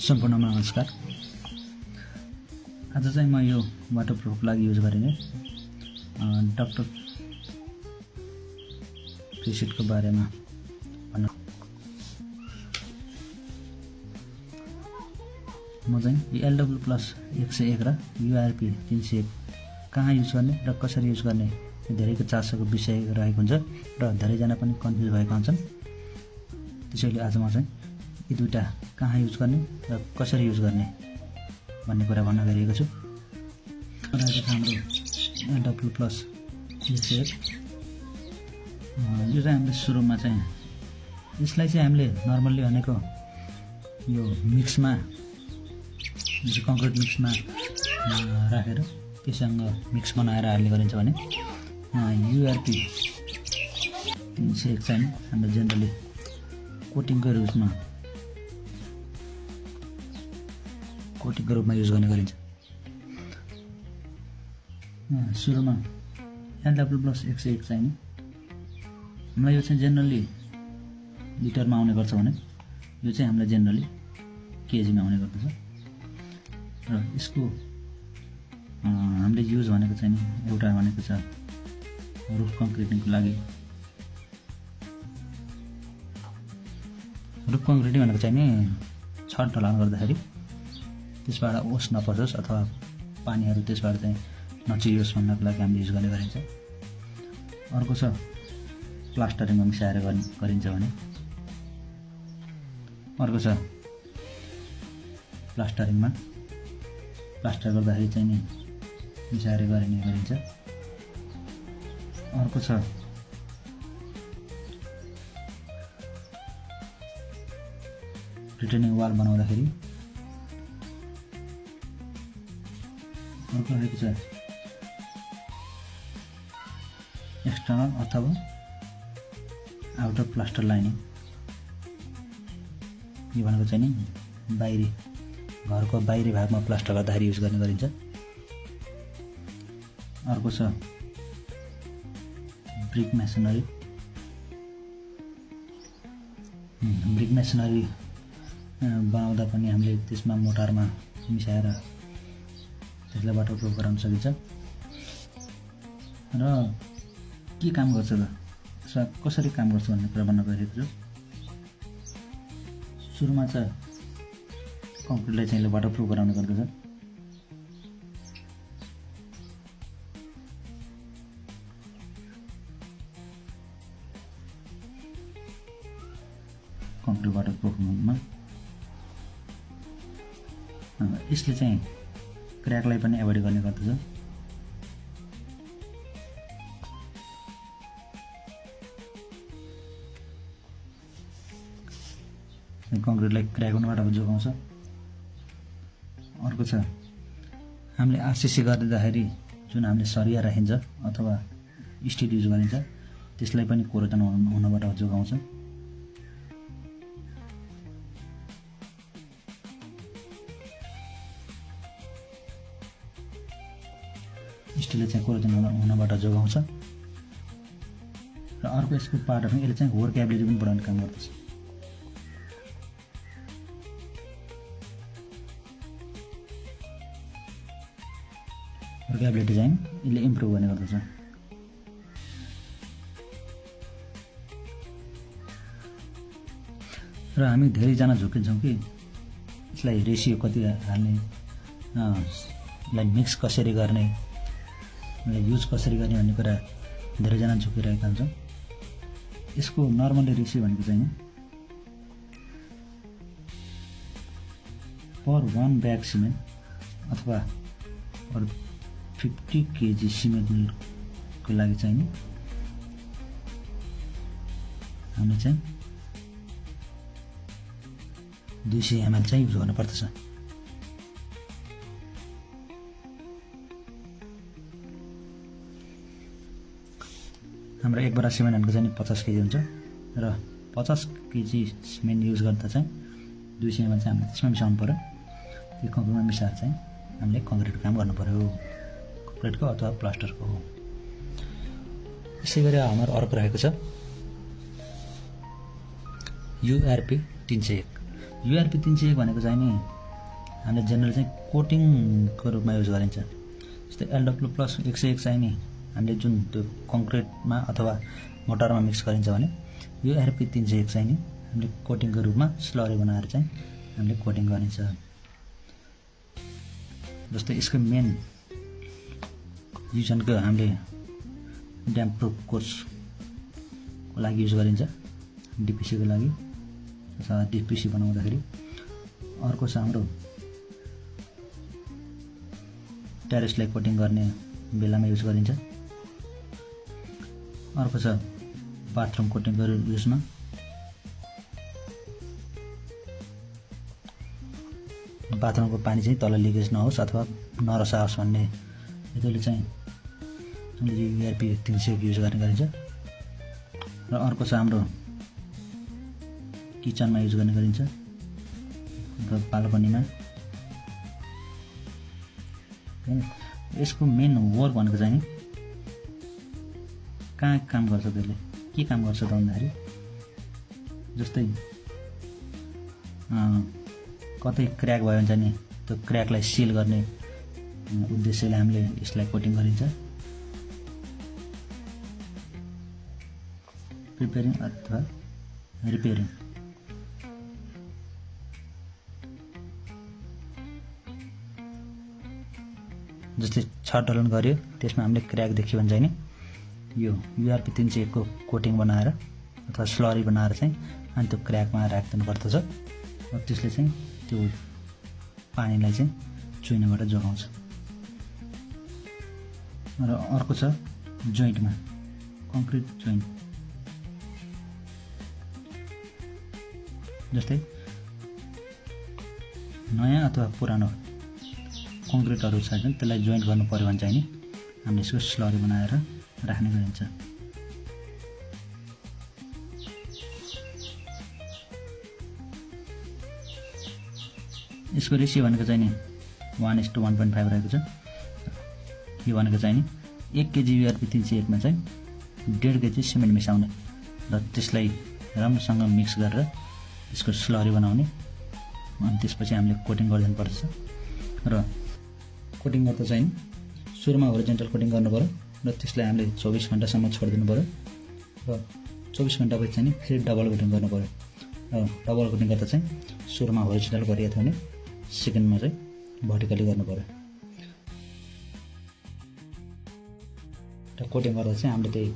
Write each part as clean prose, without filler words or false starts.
सम्पूर्णमा नमस्कार। आज चाहिँ म यो वाटरप्रुफको लागि युज गरिने डक्टर फेसिटको बारेमा भन्न म चाहिँ LW प्लस 101 र URP 301 कहाँ युज गर्ने र कसरी युज गर्ने धेरैको चासोको विषय रहेको हुन्छ र धेरैजना पनि कन्फ्युज भएका हुन्छन्। त्यसैले आज म चाहिँ यी दुईटा कहाँ युज गर्ने र कसरी युज गर्ने भन्ने कुरा भन्न गइरहेको छु। हाम्रो LW प्लस 101 यो चाहिँ हामीले सुरुमा चाहिँ यसलाई चाहिँ हामीले नर्मल्ली भनेको यो मिक्समा कङ्क्रिट मिक्समा राखेर त्यससँग मिक्स बनाएर हाल्ने गरिन्छ भने URP 301 चाहिँ हाम्रो जेनरली कोटिङको रूपमा युज गर्ने गरिन्छ। सुरुमा LW प्लस 101 चाहिँ हामीलाई यो चाहिँ जेनरली लिटरमा आउने गर्छ भने यो चाहिँ हामीलाई जेनरली केजीमा आउने गर्दछ र यसको हामीले युज भनेको चाहिँ एउटा भनेको छ रुफ कङ्क्रिटिङको लागि। रुफ कङ्क्रिटिङ भनेको चाहिँ नि छत ढलान गर्दाखेरि त्यसबाट ओस नपसोस् अथवा पानीहरू त्यसबाट चाहिँ नचियोस् भन्नको लागि हामीले युज गर्ने गरिन्छ। अर्को छ प्लास्टरिङमा मिसाएर गरिन्छ भने अर्को छ प्लास्टरिङमा प्लास्टर गर्दाखेरि चाहिँ नि मिसाएर गरिने गरिन्छ। अर्को छ रिटर्निङ वाल बनाउँदाखेरि। अर्को रहेको छ एक्सटर्नल अथवा आउटर प्लास्टर लाइनिङ। यो भनेको चाहिँ नि बाहिरी घरको बाहिरी भागमा प्लास्टर गर्दाखेरि युज गर्ने गरिन्छ। अर्को छ ब्रिक मेसनरी। ब्रिक मेसनरी बनाउँदा पनि हामीले त्यसमा मोटारमा मिसाएर त्यसलाई वाटरप्रुफ गराउन सकिन्छ। र के काम गर्छ त कसरी काम गर्छ भन्ने कुरा भन्न गइरहेको छु। सुरुमा चाहिँ कङ्क्रिटलाई चाहिँ वाटरप्रुफ गराउने गर्दछ। कङ्क्रिट वाटरप्रुफमा यसले चाहिँ क्र्याकलाई पनि एभोइड गर्ने गर्दछ। कङ्क्रिटलाई क्र्याक हुनबाट जोगाउँछ। अर्को छ हामीले RCC गरिदिँदाखेरि जुन हामीले सरिया राखिन्छ अथवा स्टिल युज गरिन्छ त्यसलाई पनि कोरोजन हुनबाट जोगाउँछ। स्टिलले चाहिँ कोरोजन हुनबाट जोगाउँछ। र अर्को यसको पार्टहरू यसले चाहिँ वर्केबिलिटी पनि बढाउने काम गर्दछ। वर्केबिलिटी चाहिँ यसले इम्प्रुभ गर्ने गर्दछ। र हामी धेरैजना झुकिन्छौँ कि यसलाई रेसियो कति हाल्ने, यसलाई मिक्स कसरी गर्ने, युज कसरी गर्ने भन्ने कुरा धेरैजना झुकिरहेका हुन्छन्। यसको नर्मली रेसियो भनेको चाहिँ पर 1 ब्याग सिमेन्ट अथवा पर 50 केजी सिमेन्टको लागि चाहिँ हामीले चाहिँ 200 ml चाहिँ युज गर्नुपर्दछ। हाम्रो एक बोरा सिमेन्ट हाल्नुको चाहिँ 50 केजी हुन्छ र 50 केजी सिमेन्ट युज गर्दा चाहिँ 200 ml चाहिँ हामीले त्यसमा मिसाउनु पर्यो। त्यो कङ्क्रिटमा मिसाएर चाहिँ हामीले कङ्क्रिटको काम गर्नु पर्यो, कङ्क्रिटको अथवा प्लास्टरको। यसै गरी हाम्रो अर्को रहेको छ URP 301। URP 301 भनेको चाहिँ नि हामीले जेनरल चाहिँ कोटिङको रूपमा युज गरिन्छ। जस्तै LW+ 101 चाहिँ नि हामीले जुन त्यो कङ्क्रिटमा अथवा मोटरमा मिक्स गरिन्छ भने URP 301 चाहिँ नि हामीले कोटिङको रूपमा स्लरी बनाएर चाहिँ हामीले कोटिङ गरिन्छ। जस्तै यसको मेन युज भनेको हामीले ड्याम प्रुफ कोर्सको लागि युज गरिन्छ, DPC को लागि अथवा DPC बनाउँदाखेरि। अर्को छ हाम्रो ट्यारेसलाई कोटिङ गर्ने बेलामा युज गरिन्छ। अर्को छ बाथरुम कोटिङको युजमा। बाथरुमको पानी चाहिँ तल लिकेज नहोस् अथवा नरसाओस् भन्ने हेतुले चाहिँ URP 301 युज गर्ने गरिन्छ। र अर्को छ हाम्रो किचनमा युज गर्ने गरिन्छ र बाल्कनीमा। यसको मेन वर्क भनेको चाहिँ कहाँ काम गर्छ, त्यसले के काम गर्छ त भन्दाखेरि जस्तै कतै क्र्याक भयो भने चाहिँ नि त्यो क्र्याकलाई सिल गर्ने उद्देश्यले हामीले यसलाई कोटिङ गरिन्छ। प्रिपेयरिङ अथवा रिपेयरिङ। जस्तै छत ढलन गर्यो त्यसमा हामीले क्र्याक देख्यो भने चाहिँ नि यो URP 301 को कोटिङ बनाएर अथवा स्लरी बनाएर चाहिँ अनि त्यो क्र्याकमा राखिदिनु पर्दछ। र त्यसले चाहिँ त्यो पानीलाई चाहिँ चुइनबाट जोगाउँछ। र अर्को छ जोइन्टमा कङ्क्रिट जोइन्ट। जस्तै नयाँ अथवा पुरानो कङ्क्रिटहरू छ भने त्यसलाई जोइन्ट गर्नु पर्यो भने चाहिँ नि हामीले यसको स्लरी बनाएर राख्ने गरिन्छ। यसको रेसियो भनेको चाहिँ नि 1:1.5 रहेको छ। यो भनेको चाहिँ नि 1 kg URP 301 मा चाहिँ 1.5 kg सिमेन्ट मिसाउने र त्यसलाई राम्रोसँग मिक्स गरेर यसको स्लरी बनाउने। अनि त्यसपछि हामीले कोटिङ गरिदिनु पर्छ। र कोटिङ गर्दा चाहिँ सुरुमा होरिजेन्टल कोटिङ गर्नु पर्यो र त्यसलाई हामीले 24 घण्टासम्म छोडिदिनु पर्यो। र 24 घण्टापछि चाहिँ फेरि डबल कोटिङ गर्नु पर्यो। र डबल कोटिङ गर्दा चाहिँ सुरुमा होरिजेन्टल गरिएको थियो भने सेकेन्डमा चाहिँ भर्टिकली गर्नु पर्यो। र कोटिङ गर्दा चाहिँ हामीले त्यही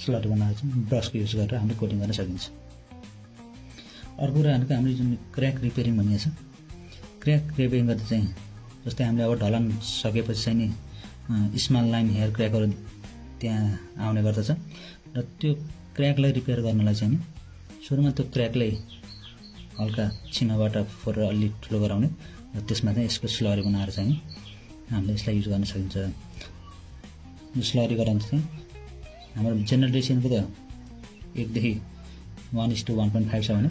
स्लरी बनाएर चाहिँ ब्रसको युज गरेर हामीले कोटिङ गर्न सकिन्छ। अर्को कुरा भनेको हामीले जुन क्र्याक रिपेयरिङ भनिएको छ, क्र्याक रिपेयरिङ गर्दा चाहिँ जस्तै हामीले अब ढलन सकेपछि चाहिँ नि स्मल लाइन हेयर क्र्याकहरू त्यहाँ आउने गर्दछ। र त्यो क्र्याकलाई रिपेयर गर्नलाई चाहिँ नि सुरुमा त्यो क्र्याकलाई हल्का छिनोबाट फोरेर अलि ठुलो गराउने र त्यसमा चाहिँ यसको स्लरी बनाएर चाहिँ हामीले यसलाई युज गर्न सकिन्छ। यो स्लरी गराउँदा चाहिँ हाम्रो जेनरल रेसियोको त 1 देखि 1:1.5 छ भने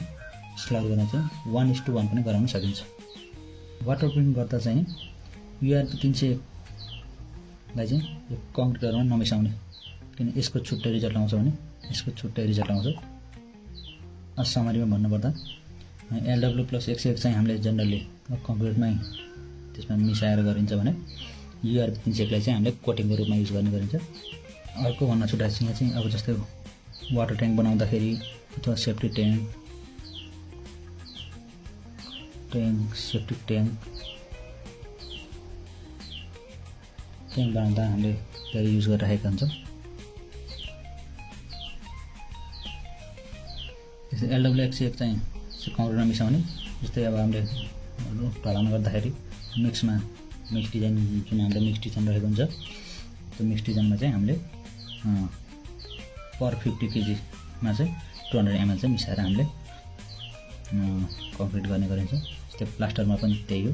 स्लरी गर्न चाहिँ 1:1 पनि गराउन सकिन्छ। वाटर प्रुफिङ गर्दा चाहिँ URP 301 लाई चाहिँ यो कङ्क्रिटहरूमा नमिसाउने, किन यसको छुट्टै रिजल्ट आउँछ भने यसको छुट्टै रिजल्ट आउँछ। समरीमा भन्नुपर्दा LW+ 101 चाहिँ हामीले जनरली कङ्क्रिटमै त्यसमा मिसाएर गरिन्छ भने URP 301 लाई चाहिँ हामीले कोटिङको रूपमा युज गर्ने गरिन्छ। अर्को भन्न छुट्याएको छ यहाँ चाहिँ अब जस्तै वाटर ट्याङ्क बनाउँदाखेरि अथवा सेफ्टी ट्याङ्क सेफ्टी ट्याङ्क बनाउँदा हामीले धेरै युज गरिरहेका हुन्छौँ। जस्तै LW101 चाहिँ कङ्क्रिटमा मिसाउने। जस्तै अब हामीले ढलान गर्दाखेरि मिक्स डिजाइन जुन हाम्रो मिक्स डिजाइन रहेको हुन्छ त्यो मिक्स डिजाइनमा चाहिँ हामीले पर 50 kg मा चाहिँ 200 ml चाहिँ मिसाएर हामीले कङ्क्रिट गर्ने गरिन्छ। जस्तै प्लास्टरमा पनि त्यही हो,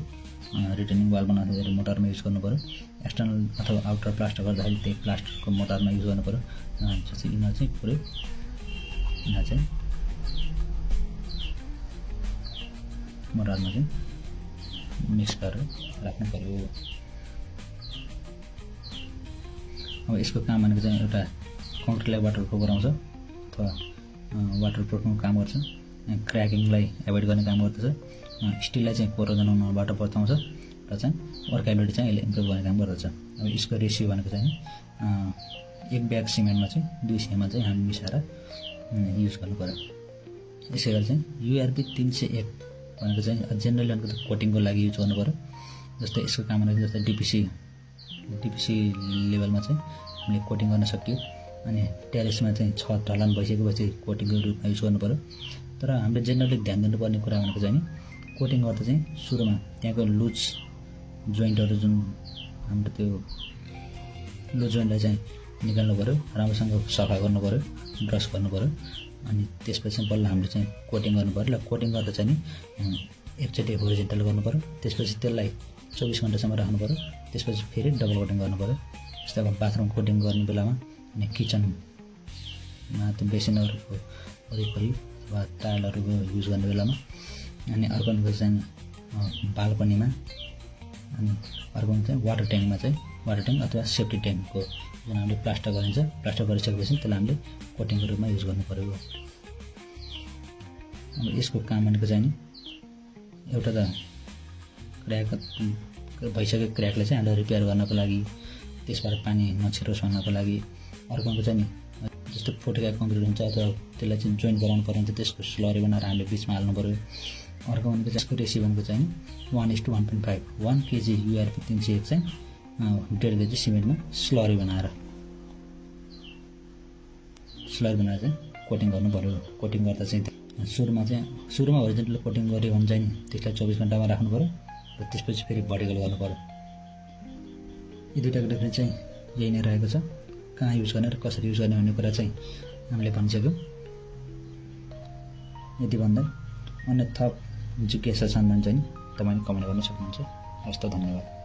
रिटर्निङ वाल बनाउँदाखेरि मोटरमा युज गर्नु पर्यो। एक्सटर्नल अथवा आउटर प्लास्टर गर्दाखेरि त्यही प्लास्टरको मोटरमा युज गर्नु पर्यो। जस्तै यिनीहरू चाहिँ पुरै यहाँ चाहिँ मोटरमा चाहिँ मिक्स गरेर राख्नु पर्यो। अब यसको काम भनेको चाहिँ एउटा कङ्क्रिटलाई वाटरप्रुफ गराउँछ अथवा वाटरप्रुफको काम गर्छ। क्र्याकिङलाई एभोइड गर्ने काम गर्दछ। स्टिललाई चाहिँ कोरोजन हुनबाट बचाउँछ र चाहिँ वर्केबिलिटी चाहिँ यसले इम्प्रुभ गर्ने काम गर्दछ। अब यसको रेसियो भनेको चाहिँ 1 ब्याग सिमेन्टमा चाहिँ 2 सेमा चाहिँ हामी मिसाएर युज गर्नु पर्यो। यसै गरी चाहिँ URP 301 भनेको चाहिँ जेनरली भनेको कोटिङको लागि युज गर्नु पर्यो। जस्तै यसको काम भनेको जस्तै डिपिसी लेभलमा चाहिँ हामीले कोटिङ गर्न सकियो। अनि टेरेसमा चाहिँ छत ढलान भइसकेपछि कोटिङको रूपमा युज गर्नु पर्यो। तर हामीले जेनरली ध्यान दिनुपर्ने कुरा भनेको चाहिँ कोटिङ गर्दा चाहिँ सुरुमा त्यहाँको लुज जोइन्टहरू जुन हाम्रो त्यो लुज जोइन्टलाई चाहिँ निकाल्नु पर्यो, राम्रोसँग सफा गर्नु पर्यो, ब्रस गर्नु पर्यो। अनि त्यसपछि बल्ल हामीले चाहिँ कोटिङ गर्नु पर्यो। र कोटिङ गर्दा चाहिँ नि एकचोटि होरिजेन्टल गर्नु पर्यो, त्यसपछि त्यसलाई 24 घण्टासम्म राख्नु पर्यो, त्यसपछि फेरि डबल कोटिङ गर्नु पर्यो। जस्तै अब बाथरुम कोटिङ गर्ने बेलामा अनि किचनमा त्यो बेसिनहरूको वरिपरि वा टाइलहरूको युज गर्ने बेलामा, अनि अर्को चाहिँ बाल्कनीमा, अनि अर्को चाहिँ वाटर ट्याङ्क अथवा सेफ्टी ट्याङ्कको जुन हामीले प्लास्टर गरिन्छ, प्लास्टर गरिसकेपछि त्यसलाई हामीले कोटिङको रूपमा युज गर्नु पर्यो। अब यसको काम भनेको चाहिँ नि एउटा त क्र्याक भइसकेको क्र्याकलाई चाहिँ हामीले रिपेयर गर्नको लागि, त्यसबाट पानी नछिरोस् भन्नको लागि, अर्को चाहिँ नि जस्तो फुटेका कङ्क्रिट हुन्छ अथवा त्यसलाई चाहिँ जोइन्ट गराउनु पर्यो भने त्यसको स्लरी बनाएर हामीले बिचमा हाल्नु पर्यो। अर्को भनेको चाहिँ यसको रेसियो भनेको चाहिँ 1:1.5 1 kg URP 301 चाहिँ 1.5 kg सिमेन्टमा स्लरी बनाएर चाहिँ कोटिङ गर्नु पर्यो। कोटिङ गर्दा चाहिँ सुरुमा होरिजेन्टल कोटिङ गऱ्यो भने चाहिँ त्यसलाई 24 घण्टामा राख्नु पर्यो र त्यसपछि फेरि भर्टिकल गर्नु पर्यो। यी दुईटाको डिफरेन्स चाहिँ यही नै रहेको छ। कहाँ युज गर्ने र कसरी युज गर्ने भन्ने कुरा चाहिँ हामीले भनिसक्यौँ। यति भन्दै अन्य थप जिज्ञासा छन् भने चाहिँ तपाईँले कमेन्ट गर्न सक्नुहुन्छ। हस्त धन्यवाद।